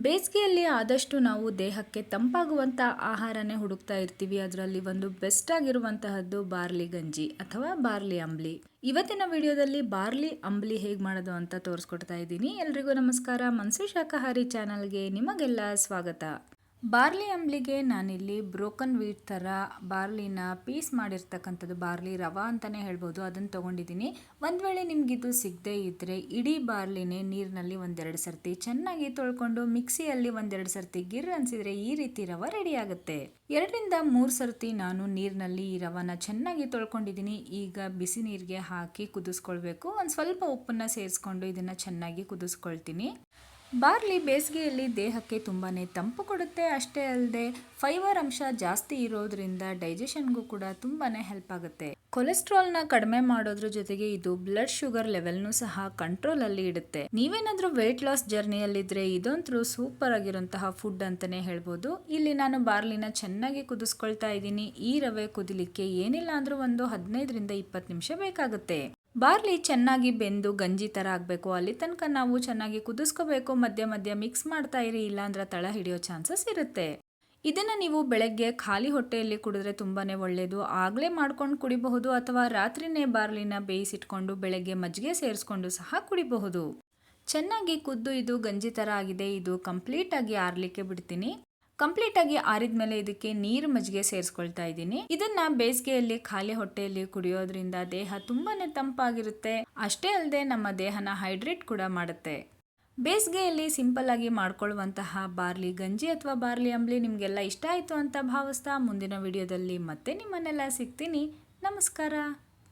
ಬೇಸಿಗೆಯಲ್ಲಿ ಆದಷ್ಟು ನಾವು ದೇಹಕ್ಕೆ ತಂಪಾಗುವಂಥ ಆಹಾರನೇ ಹುಡುಕ್ತಾ ಇರ್ತೀವಿ. ಅದರಲ್ಲಿ ಒಂದು ಬೆಸ್ಟ್ ಆಗಿರುವಂತಹದ್ದು ಬಾರ್ಲಿ ಗಂಜಿ ಅಥವಾ ಬಾರ್ಲಿ ಅಂಬ್ಲಿ. ಇವತ್ತಿನ ವಿಡಿಯೋದಲ್ಲಿ ಬಾರ್ಲಿ ಅಂಬ್ಲಿ ಹೇಗೆ ಮಾಡೋದು ಅಂತ ತೋರಿಸ್ಕೊಡ್ತಾ ಇದ್ದೀನಿ. ಎಲ್ರಿಗೂ ನಮಸ್ಕಾರ. ಮನ್ಸು ಶಾಕಾಹಾರಿ ಚಾನಲ್ಗೆ ನಿಮಗೆಲ್ಲ ಸ್ವಾಗತ. ಬಾರ್ಲಿ ಅಂಬ್ಲಿಗೆ ನಾನಿಲ್ಲಿ ಬ್ರೋಕನ್ ವೀಟ್ ಥರ ಬಾರ್ಲಿನ ಪೀಸ್ ಮಾಡಿರ್ತಕ್ಕಂಥದ್ದು, ಬಾರ್ಲಿ ರವಾ ಅಂತಲೇ ಹೇಳ್ಬೋದು, ಅದನ್ನು ತೊಗೊಂಡಿದ್ದೀನಿ. ಒಂದು ವೇಳೆ ನಿಮಗಿದು ಸಿಗದೇ ಇದ್ದರೆ ಇಡೀ ಬಾರ್ಲಿನೇ ನೀರಿನಲ್ಲಿ ಒಂದೆರಡು ಸರ್ತಿ ಚೆನ್ನಾಗಿ ತೊಳ್ಕೊಂಡು ಮಿಕ್ಸಿಯಲ್ಲಿ ಒಂದೆರಡು ಸರ್ತಿ ಗಿರ್ ಅನಿಸಿದರೆ ಈ ರೀತಿ ರವೆ ರೆಡಿ ಆಗುತ್ತೆ. 2-3 ಸರ್ತಿ ನಾನು ನೀರಿನಲ್ಲಿ ಈ ರವಾನ ಚೆನ್ನಾಗಿ ತೊಳ್ಕೊಂಡಿದ್ದೀನಿ. ಈಗ ಬಿಸಿ ನೀರಿಗೆ ಹಾಕಿ ಕುದಿಸ್ಕೊಳ್ಬೇಕು. ಒಂದು ಸ್ವಲ್ಪ ಉಪ್ಪನ್ನು ಸೇರಿಸ್ಕೊಂಡು ಇದನ್ನು ಚೆನ್ನಾಗಿ ಕುದಿಸ್ಕೊಳ್ತೀನಿ. ಬಾರ್ಲಿ ಬೇಸಿಗೆಯಲ್ಲಿ ದೇಹಕ್ಕೆ ತುಂಬಾ ತಂಪು ಕೊಡುತ್ತೆ. ಅಷ್ಟೇ ಅಲ್ಲದೆ ಫೈಬರ್ ಅಂಶ ಜಾಸ್ತಿ ಇರೋದ್ರಿಂದ ಡೈಜೆಷನ್ಗೂ ಕೂಡ ತುಂಬಾ ಹೆಲ್ಪ್ ಆಗುತ್ತೆ. ಕೊಲೆಸ್ಟ್ರಾಲ್ನ ಕಡಿಮೆ ಮಾಡೋದ್ರ ಜೊತೆಗೆ ಇದು ಬ್ಲಡ್ ಶುಗರ್ ಲೆವೆಲ್ನು ಸಹ ಕಂಟ್ರೋಲಲ್ಲಿ ಇಡುತ್ತೆ. ನೀವೇನಾದರೂ ವೆಯ್ಟ್ ಲಾಸ್ ಜರ್ನಿಯಲ್ಲಿದ್ದರೆ ಇದಂತೂ ಸೂಪರ್ ಆಗಿರುವಂತಹ ಫುಡ್ ಅಂತಲೇ ಹೇಳ್ಬೋದು. ಇಲ್ಲಿ ನಾನು ಬಾರ್ಲಿನ ಚೆನ್ನಾಗಿ ಕುದಿಸ್ಕೊಳ್ತಾ ಇದ್ದೀನಿ. ಈ ರವೆ ಕುದಿಲಿಕ್ಕೆ ಏನಿಲ್ಲ ಅಂದರೂ ಒಂದು 15-20 ನಿಮಿಷ ಬೇಕಾಗುತ್ತೆ. ಬಾರ್ಲಿ ಚೆನ್ನಾಗಿ ಬೆಂದು ಗಂಜಿ ಥರ ಆಗಬೇಕು. ಅಲ್ಲಿ ತನಕ ನಾವು ಚೆನ್ನಾಗಿ ಕುದಿಸ್ಕೋಬೇಕು. ಮಧ್ಯ ಮಧ್ಯ ಮಿಕ್ಸ್ ಮಾಡ್ತಾ ಇರಿ, ಇಲ್ಲಾಂದ್ರೆ ತಳ ಹಿಡಿಯೋ ಚಾನ್ಸಸ್ ಇರುತ್ತೆ. ಇದನ್ನು ನೀವು ಬೆಳಗ್ಗೆ ಖಾಲಿ ಹೊಟ್ಟೆಯಲ್ಲಿ ಕುಡಿದ್ರೆ ತುಂಬಾ ಒಳ್ಳೆಯದು. ಆಗಲೇ ಮಾಡ್ಕೊಂಡು ಕುಡಿಬಹುದು ಅಥವಾ ರಾತ್ರಿನೇ ಬಾರ್ಲಿನ ಬೇಯಿಸಿಟ್ಕೊಂಡು ಬೆಳಗ್ಗೆ ಮಜ್ಜಿಗೆ ಸೇರಿಸ್ಕೊಂಡು ಸಹ ಕುಡಿಬಹುದು. ಚೆನ್ನಾಗಿ ಕುದ್ದು ಇದು ಗಂಜಿ ಥರ ಆಗಿದೆ. ಇದು ಕಂಪ್ಲೀಟಾಗಿ ಆರಲಿಕ್ಕೆ ಬಿಡ್ತೀನಿ. ಕಂಪ್ಲೀಟಾಗಿ ಆರಿದ ಮೇಲೆ ಇದಕ್ಕೆ ನೀರು ಮಜ್ಜಿಗೆ ಸೇರಿಸ್ಕೊಳ್ತಾ ಇದ್ದೀನಿ. ಇದನ್ನ ಬೇಸಿಗೆಯಲ್ಲಿ ಖಾಲಿ ಹೊಟ್ಟೆಯಲ್ಲಿ ಕುಡಿಯೋದ್ರಿಂದ ದೇಹ ತುಂಬಾನೇ ತಂಪಾಗಿರುತ್ತೆ. ಅಷ್ಟೇ ಅಲ್ಲದೆ ನಮ್ಮ ದೇಹನ ಹೈಡ್ರೇಟ್ ಕೂಡ ಮಾಡುತ್ತೆ. ಬೇಸಿಗೆಯಲ್ಲಿ ಸಿಂಪಲ್ ಆಗಿ ಮಾಡ್ಕೊಳ್ಳುವಂತಹ ಬಾರ್ಲಿ ಗಂಜಿ ಅಥವಾ ಬಾರ್ಲಿ ಅಂಬ್ಲಿ ನಿಮಗೆಲ್ಲ ಇಷ್ಟ ಆಯಿತು ಅಂತ ಭಾವಿಸ್ತಾ ಮುಂದಿನ ವಿಡಿಯೋದಲ್ಲಿ ಮತ್ತೆ ನಿಮ್ಮನ್ನೆಲ್ಲ ಸಿಗ್ತೀನಿ. ನಮಸ್ಕಾರ.